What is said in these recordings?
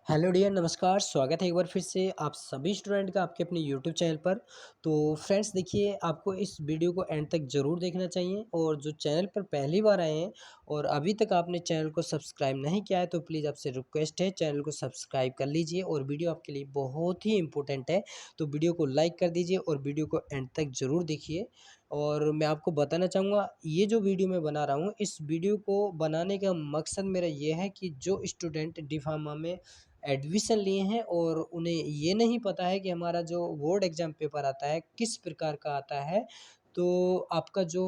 Hello dear नमस्कार, स्वागत है एक बार फिर से आप सभी स्टूडेंट का आपके अपने यूट्यूब चैनल पर। तो फ्रेंड्स देखिए, आपको इस वीडियो को एंड तक ज़रूर देखना चाहिए और जो चैनल पर पहली बार आए हैं और अभी तक आपने चैनल को सब्सक्राइब नहीं किया है तो प्लीज़ आपसे रिक्वेस्ट है, चैनल को सब्सक्राइब कर लीजिए और वीडियो आपके लिए बहुत ही इंपॉर्टेंट है। तो वीडियो को लाइक कर दीजिए और वीडियो को एंड तक ज़रूर देखिए। और मैं आपको बताना चाहूँगा, ये जो वीडियो मैं बना रहा हूँ, इस वीडियो को बनाने का मकसद मेरा ये है कि जो स्टूडेंट डिफार्मा में एडमिशन लिए हैं और उन्हें ये नहीं पता है कि हमारा जो बोर्ड एग्ज़ाम पेपर आता है किस प्रकार का आता है। तो आपका जो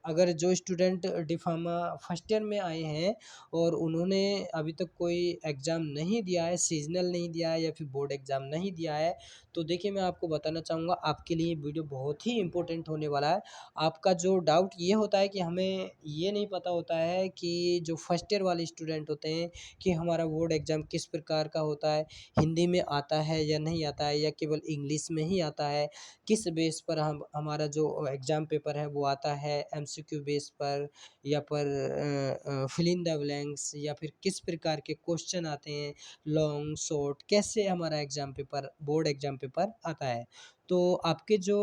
अगर जो स्टूडेंट डिफार्मा फर्स्ट ईयर में आए हैं और उन्होंने अभी तक कोई एग्ज़ाम नहीं दिया है, सीज़नल नहीं दिया है या फिर बोर्ड एग्ज़ाम नहीं दिया है, तो देखिए मैं आपको बताना चाहूँगा, आपके लिए वीडियो बहुत ही इम्पोर्टेंट होने वाला है। आपका जो डाउट ये होता है कि हमें ये नहीं पता होता है कि जो फर्स्ट ईयर वाले स्टूडेंट होते हैं कि हमारा बोर्ड एग्ज़ाम किस प्रकार का होता है, हिंदी में आता है या नहीं आता है या केवल इंग्लिश में ही आता है, किस बेस पर हम हमारा जो एग्ज़ाम पेपर है वो आता है, एमसीक्यू बेस पर या पर फिल इन द ब्लैंक्स या फिर किस प्रकार के क्वेश्चन आते हैं, लॉन्ग, शॉर्ट, कैसे हमारा exam paper board exam paper आता है। तो आपके जो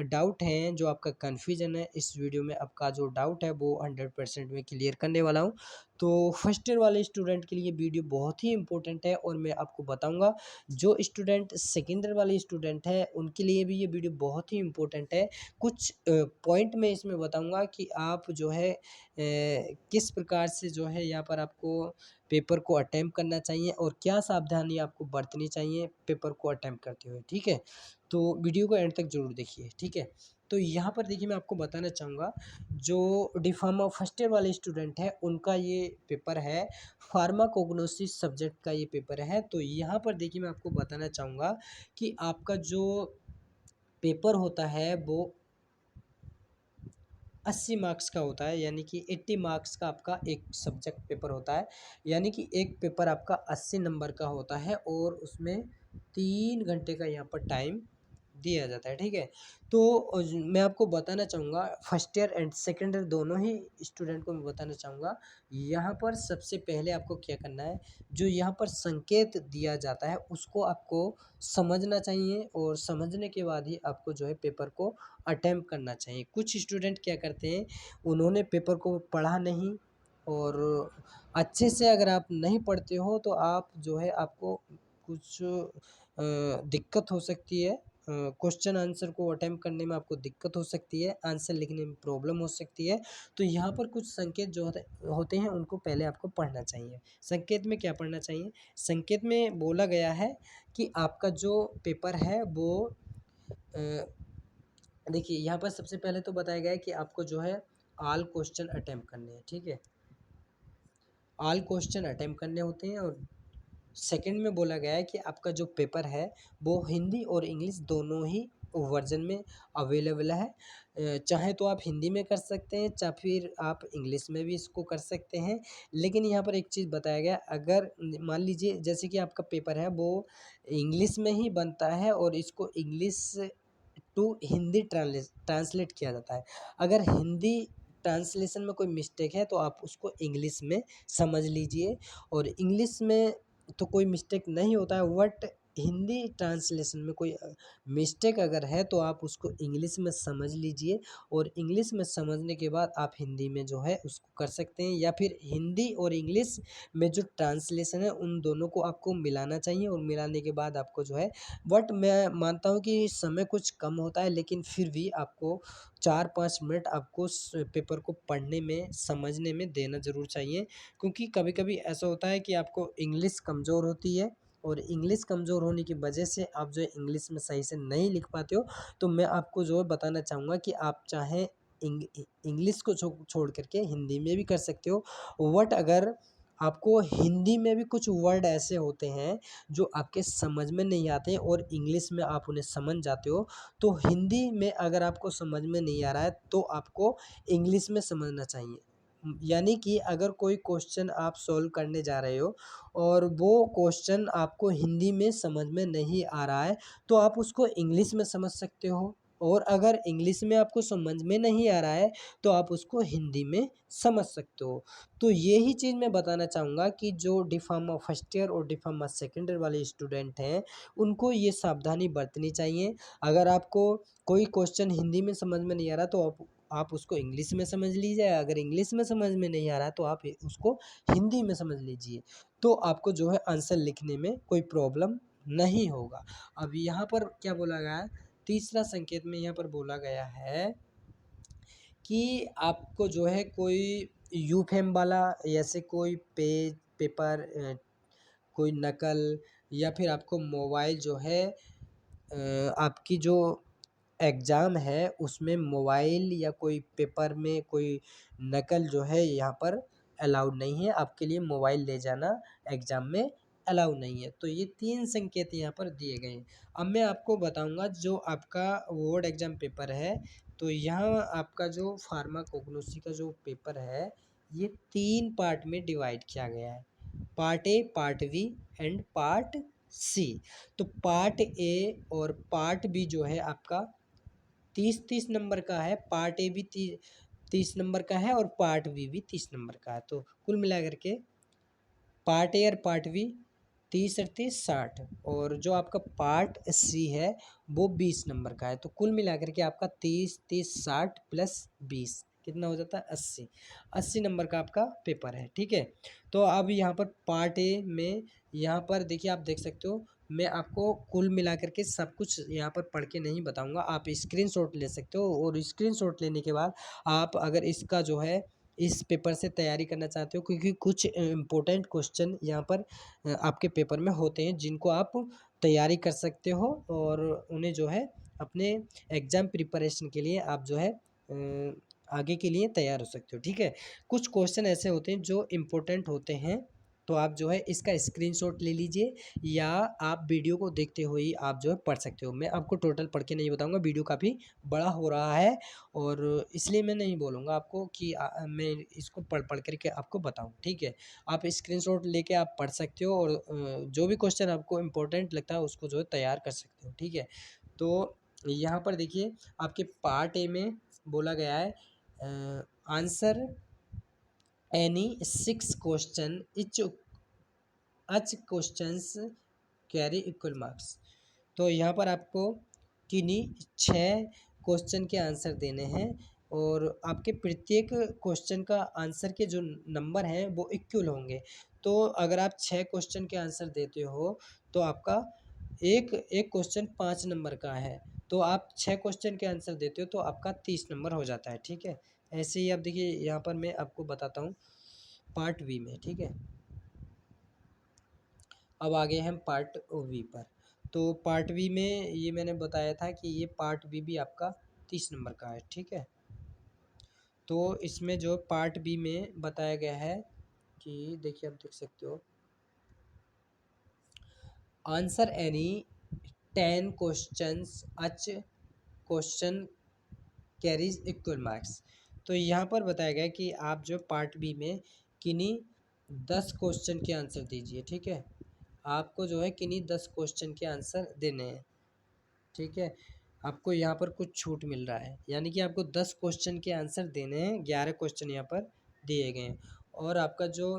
डाउट हैं, जो आपका कन्फ्यूज़न है, इस वीडियो में आपका जो डाउट है वो 100% मैं क्लियर करने वाला हूँ। तो फर्स्ट ईयर वाले स्टूडेंट के लिए वीडियो बहुत ही इम्पोर्टेंट है और मैं आपको बताऊंगा, जो स्टूडेंट सेकेंड ईयर वाले स्टूडेंट है उनके लिए भी ये वीडियो बहुत ही इम्पोर्टेंट है। कुछ पॉइंट मैं इसमें बताऊंगा कि आप जो है किस प्रकार से जो है यहाँ पर आपको पेपर को अटेम्प्ट करना चाहिए और क्या सावधानी आपको बरतनी चाहिए पेपर को अटेम्प्ट करते हुए, ठीक है। तो वीडियो को एंड तक ज़रूर देखिए, ठीक है। तो यहाँ पर देखिए मैं आपको बताना चाहूँगा, जो डिफार्मा फर्स्ट ईयर वाले स्टूडेंट हैं उनका ये पेपर है, फार्माकोग्नोसिस सब्जेक्ट का ये पेपर है। तो यहाँ पर देखिए मैं आपको बताना चाहूँगा कि आपका जो पेपर होता है वो 80 मार्क्स का होता है, यानी कि 80 मार्क्स का आपका एक सब्जेक्ट पेपर होता है। यानी कि एक पेपर आपका 80 नंबर का होता है और उसमें 3 घंटे का यहाँ पर टाइम दिया जाता है, ठीक है। तो मैं आपको बताना चाहूँगा, first year and second year दोनों ही स्टूडेंट को मैं बताना चाहूँगा, यहाँ पर सबसे पहले आपको क्या करना है, जो यहाँ पर संकेत दिया जाता है उसको आपको समझना चाहिए और समझने के बाद ही आपको जो है पेपर को अटेम्प्ट करना चाहिए। कुछ स्टूडेंट क्या करते हैं, उन्होंने पेपर को पढ़ा नहीं और अच्छे से अगर आप नहीं पढ़ते हो तो आप जो है आपको कुछ दिक्कत हो सकती है। क्वेश्चन आंसर को अटेम्प्ट करने में आपको दिक्कत हो सकती है, आंसर लिखने में प्रॉब्लम हो सकती है। तो यहाँ पर कुछ संकेत जो होते हैं उनको पहले आपको पढ़ना चाहिए। संकेत में क्या पढ़ना चाहिए? संकेत में बोला गया है कि आपका जो पेपर है वो अ, देखिए यहाँ पर सबसे पहले तो बताया गया है कि आपको जो है ऑल क्वेश्चन अटेम्प्ट करने हैं, ठीक है। ऑल क्वेश्चन अटेम्प्ट करने होते हैं और सेकंड में बोला गया है कि आपका जो पेपर है वो हिंदी और इंग्लिश दोनों ही वर्जन में अवेलेबल है। चाहे तो आप हिंदी में कर सकते हैं, चाहे फिर आप इंग्लिश में भी इसको कर सकते हैं। लेकिन यहाँ पर एक चीज़ बताया गया, अगर मान लीजिए जैसे कि आपका पेपर है वो इंग्लिश में ही बनता है और इसको इंग्लिश टू हिंदी ट्रांसलेट किया जाता है। अगर हिंदी ट्रांसलेशन में कोई मिस्टेक है तो आप उसको इंग्लिश में समझ लीजिए और इंग्लिश में तो कोई मिस्टेक नहीं होता है, बट हिंदी ट्रांसलेशन में कोई मिस्टेक अगर है तो आप उसको इंग्लिश में समझ लीजिए और इंग्लिश में समझने के बाद आप हिंदी में जो है उसको कर सकते हैं, या फिर हिंदी और इंग्लिश में जो ट्रांसलेशन है उन दोनों को आपको मिलाना चाहिए और मिलाने के बाद आपको जो है, बट मैं मानता हूँ कि समय कुछ कम होता है लेकिन फिर भी आपको 4-5 मिनट आपको पेपर को पढ़ने में समझने में देना ज़रूर चाहिए। क्योंकि कभी-कभी ऐसा होता है कि आपको इंग्लिश कमज़ोर होती है और इंग्लिश कमज़ोर होने की वजह से आप जो है इंग्लिश में सही से नहीं लिख पाते हो। तो मैं आपको जो है बताना चाहूँगा कि आप चाहें इंग्लिश को छोड़ कर के हिंदी में भी कर सकते हो। बट अगर आपको हिंदी में भी कुछ वर्ड ऐसे होते हैं जो आपके समझ में नहीं आते हैं और इंग्लिश में आप उन्हें समझ जाते हो, तो हिंदी में अगर आपको समझ में नहीं आ रहा है तो आपको इंग्लिश में समझना चाहिए। यानी कि अगर कोई क्वेश्चन आप सॉल्व करने जा रहे हो और वो क्वेश्चन आपको हिंदी में समझ में नहीं आ रहा है, तो आप उसको इंग्लिश में समझ सकते हो और अगर इंग्लिश में आपको समझ में नहीं आ रहा है तो आप उसको हिंदी में समझ सकते हो। तो यही चीज़ मैं बताना चाहूँगा कि जो डी फार्मा फर्स्ट ईयर और डी फार्मा सेकंड ईयर वाले स्टूडेंट हैं, उनको ये सावधानी बरतनी चाहिए। अगर आपको कोई क्वेश्चन हिंदी में समझ में नहीं आ रहा तो आप उसको इंग्लिश में समझ लीजिए, अगर इंग्लिश में समझ में नहीं आ रहा तो आप उसको हिंदी में समझ लीजिए, तो आपको जो है आंसर लिखने में कोई प्रॉब्लम नहीं होगा। अब यहाँ पर क्या बोला गया है, तीसरा संकेत में यहाँ पर बोला गया है कि आपको जो है कोई यूफेम वाला ऐसे कोई पेज पेपर कोई नकल या फिर आपको मोबाइल जो है आपकी जो एग्ज़ाम है उसमें मोबाइल या कोई पेपर में कोई नकल जो है यहाँ पर अलाउड नहीं है, आपके लिए मोबाइल ले जाना एग्ज़ाम में अलाउ नहीं है। तो ये 3 संकेत यहाँ पर दिए गए हैं। अब मैं आपको बताऊँगा जो आपका बोर्ड एग्ज़ाम पेपर है, तो यहाँ आपका जो फार्माकोग्नोसी का जो पेपर है, ये 3 पार्ट में डिवाइड किया गया है। Part A, part B and part C. तो पार्ट ए और पार्ट बी जो है आपका 30-30 नंबर का है, पार्ट ए भी 30 नंबर का है और पार्ट बी भी 30 नंबर का है। तो कुल मिलाकर के पार्ट ए और पार्ट बी 30 और 30 60 और जो आपका पार्ट सी है वो 20 नंबर का है। तो कुल मिलाकर के आपका 30-30 60 प्लस 20 कितना हो जाता है 80 नंबर का आपका पेपर है। ठीक है, तो अब यहाँ पर पार्ट ए में यहाँ पर देखिए आप देख सकते हो, मैं आपको कुल मिलाकर के सब कुछ यहाँ पर पढ़ के नहीं बताऊँगा, आप स्क्रीनशॉट ले सकते हो और स्क्रीनशॉट लेने के बाद आप अगर इसका जो है इस पेपर से तैयारी करना चाहते हो, क्योंकि कुछ इम्पोर्टेंट क्वेश्चन यहाँ पर आपके पेपर में होते हैं जिनको आप तैयारी कर सकते हो और उन्हें जो है अपने एग्ज़ाम प्रिपरेशन के लिए आप जो है आगे के लिए तैयार हो सकते हो। ठीक है, कुछ क्वेश्चन ऐसे होते हैं जो इम्पोर्टेंट होते हैं, तो आप जो है इसका स्क्रीनशॉट ले लीजिए या आप वीडियो को देखते हुए ही आप जो है पढ़ सकते हो। मैं आपको टोटल पढ़ के नहीं बताऊँगा, वीडियो काफ़ी बड़ा हो रहा है और इसलिए मैं नहीं बोलूँगा आपको कि मैं इसको पढ़ कर के आपको बताऊँ। ठीक है, आप स्क्रीनशॉट लेके आप पढ़ सकते हो और जो भी क्वेश्चन आपको इम्पोर्टेंट लगता है उसको जो है तैयार कर सकते हो। ठीक है, तो यहाँ पर देखिए आपके पार्ट ए में बोला गया है answer any 6 question each questions carry equal marks. तो यहाँ पर आपको किन्हीं 6 क्वेश्चन के आंसर देने हैं और आपके प्रत्येक क्वेश्चन का आंसर के जो नंबर हैं वो इक्वल होंगे। तो अगर आप 6 क्वेश्चन के आंसर देते हो तो आपका एक एक क्वेश्चन 5 नंबर का है, तो आप 6 क्वेश्चन के आंसर देते हो तो आपका 30 नंबर हो जाता है। ठीक है, ऐसे ही आप देखिए यहाँ पर मैं आपको बताता हूँ पार्ट बी में। ठीक है, अब आगे हम पार्ट बी पर। तो पार्ट बी में ये मैंने बताया था कि ये पार्ट बी भी आपका 30 नंबर का है। ठीक है, तो इसमें जो पार्ट बी में बताया गया है कि देखिए आप देख सकते हो आंसर एनी 10 क्वेश्चंस अच क्वेश्चन कैरीज इक्वल मार्क्स। तो यहाँ पर बताया गया कि आप जो पार्ट बी में किन्हीं 10 क्वेश्चन के आंसर दीजिए। ठीक है, आपको जो है किन्हीं 10 क्वेश्चन के आंसर देने हैं। ठीक है, आपको यहाँ पर कुछ छूट मिल रहा है, यानी कि आपको 10 क्वेश्चन के आंसर देने हैं, 11 क्वेश्चन यहाँ पर दिए गए हैं और आपका जो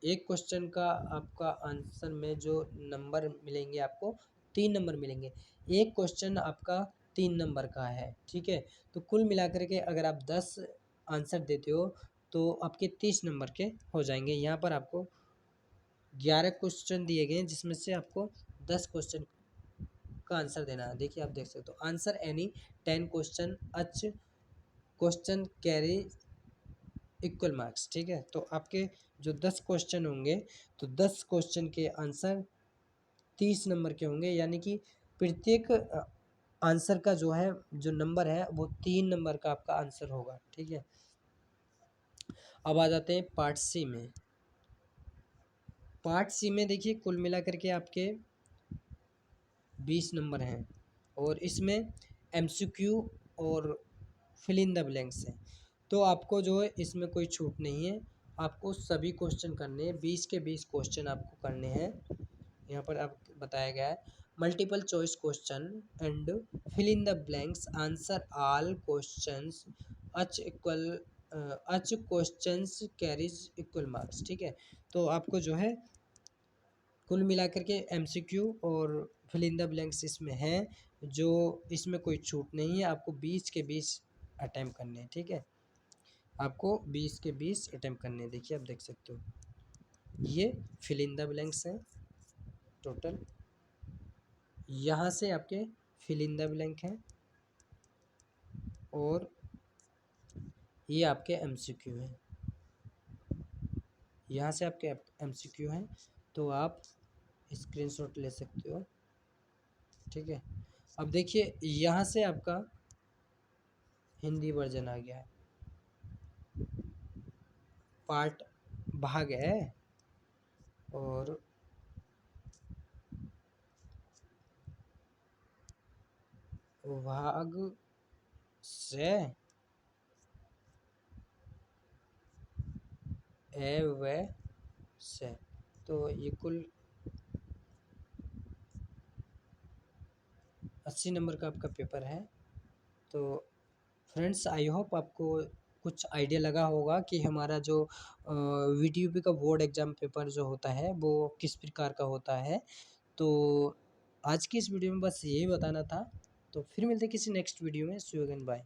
एक क्वेश्चन का आपका आंसर में जो नंबर मिलेंगे आपको 3 नंबर मिलेंगे, एक क्वेश्चन आपका 3 नंबर का है। ठीक है, तो कुल मिलाकर के अगर आप 10 आंसर देते हो तो आपके 30 नंबर के हो जाएंगे। यहाँ पर आपको 11 क्वेश्चन दिए गए हैं जिसमें से आपको 10 क्वेश्चन का आंसर देना है। देखिए आप देख सकते हो आंसर एनी 10 क्वेश्चन अच क्वेश्चन कैरी इक्वल मार्क्स। ठीक है, तो आपके जो 10 क्वेश्चन होंगे तो 10 क्वेश्चन के आंसर 30 नंबर के होंगे, यानी कि प्रत्येक आंसर का जो है जो नंबर है वो 3 नंबर का आपका आंसर होगा। ठीक है, अब आ जाते हैं पार्ट सी में। पार्ट सी में देखिए कुल मिलाकर के आपके 20 नंबर हैं और इसमें एमसीक्यू और फिल इन द ब्लैंक्स हैं। तो आपको जो है इसमें कोई छूट नहीं है, आपको सभी क्वेश्चन करने हैं, 20 के 20 क्वेश्चन आपको करने हैं यहाँ पर आप बताया गया है multiple choice question and fill in the blanks, answer all questions, each equal each questions carries equal marks. ठीक है, तो आपको जो है कुल मिलाकर के एमसीक्यू और फिल इन द ब्लैंक्स इसमें है, जो इसमें कोई छूट नहीं है, आपको 20 के 20 अटैम्प्ट करने हैं। ठीक है, आपको 20 के 20 अटैम्प्ट करने हैं। देखिए आप देख सकते हो ये फिल इन द ब्लैंक्स है टोटल, यहाँ से आपके फिल इन द ब्लैंक हैं और ये आपके एमसीक्यू हैं, यहाँ से आपके एमसीक्यू हैं, तो आप स्क्रीनशॉट ले सकते हो। ठीक है, अब देखिए यहाँ से आपका हिंदी वर्जन आ गया है, पार्ट भाग है और भाग से ए व से, तो ये कुल 80 नंबर का आपका पेपर है। तो फ्रेंड्स आई होप आपको कुछ आइडिया लगा होगा कि हमारा जो वीटीयूपी का बोर्ड एग्ज़ाम पेपर जो होता है वो किस प्रकार का होता है। तो आज की इस वीडियो में बस यही बताना था, तो फिर मिलते हैं किसी नेक्स्ट वीडियो में। सी यू अगेन, बाय।